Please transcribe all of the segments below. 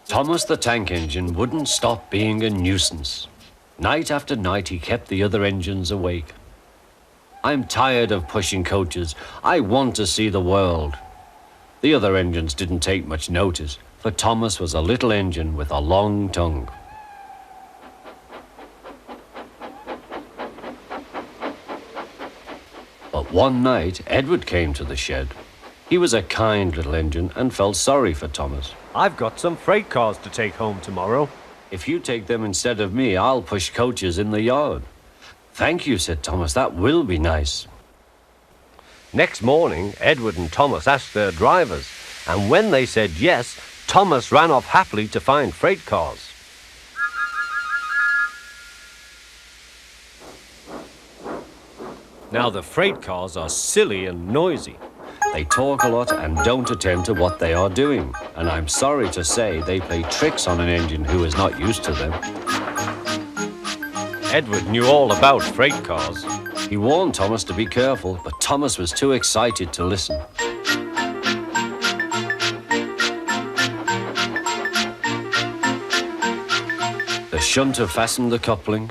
Thomas the tank engine wouldn't stop being a nuisance. Night after night, he kept the other engines awake. I'm tired of pushing coaches. I want to see the world. The other engines didn't take much notice, for Thomas was a little engine with a long tongue. But one night, Edward came to the shed. He was a kind little engine and felt sorry for Thomas. I've got some freight cars to take home tomorrow. If you take them instead of me, I'll push coaches in the yard. Thank you, said Thomas. That will be nice. Next morning, Edward and Thomas asked their drivers, and when they said yes, Thomas ran off happily to find freight cars. Now the freight cars are silly and noisy. They talk a lot and don't attend to what they are doing. And I'm sorry to say they play tricks on an engine who is not used to them. Edward knew all about freight cars. He warned Thomas to be careful, but Thomas was too excited to listen. The shunter fastened the coupling,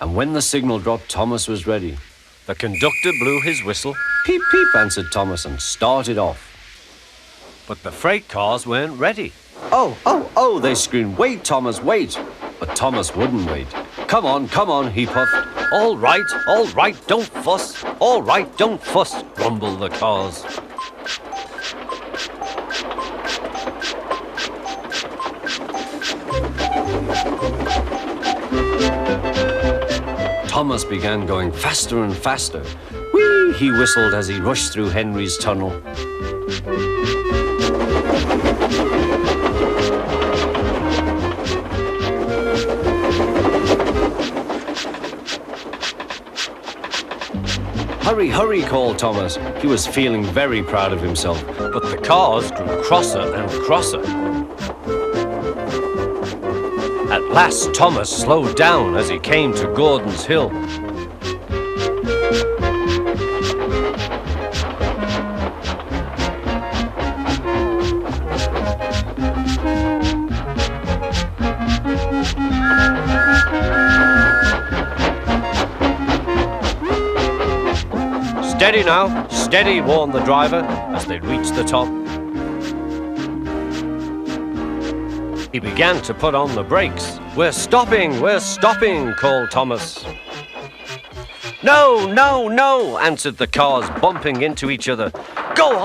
and when the signal dropped, Thomas was ready. The conductor blew his whistle. Peep, peep, answered Thomas and started off. But the freight cars weren't ready. Oh, oh, oh, they screamed. Wait, Thomas, wait. But Thomas wouldn't wait. Come on, he puffed. All right, don't fuss. All right, don't fuss, grumbled the cars. Thomas began going faster and faster. Whee! He whistled as he rushed through Henry's tunnel. Hurry, hurry, called Thomas. He was feeling very proud of himself. But the cars grew crosser and crosser. At last, Thomas slowed down as he came to Gordon's Hill. Steady now, steady, warned the driver as they reached the top. He began to put on the brakes. We're stopping, called Thomas. No, answered the cars, bumping into each other. Go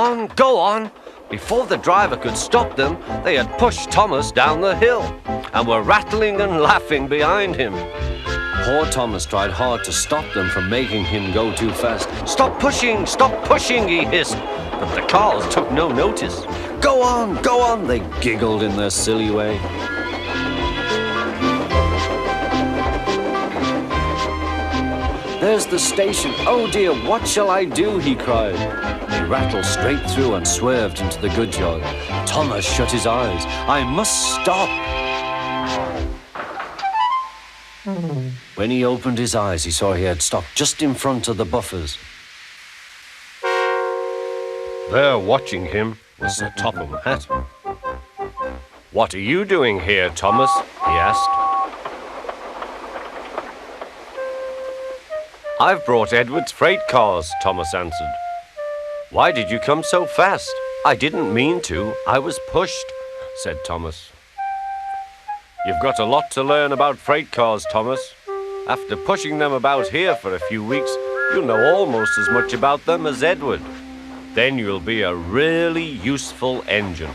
on. Before the driver could stop them, they had pushed Thomas down the hill and were rattling and laughing behind him. Poor Thomas tried hard to stop them from making him go too fast. Stop pushing, he hissed. But the cars took no notice. Go on, they giggled in their silly way. There's the station. Oh dear, what shall I do? He cried. He rattled straight through and swerved into the goods yard. Thomas shut his eyes. I must stop. When he opened his eyes, he saw he had stopped just in front of the buffers. There, watching him, was Sir Topham Hatt. What are you doing here, Thomas? He asked. I've brought Edward's freight cars, Thomas answered. Why did you come so fast? I didn't mean to. I was pushed, said Thomas. You've got a lot to learn about freight cars, Thomas. After pushing them about here for a few weeks, you'll know almost as much about them as Edward. Then you'll be a really useful engine.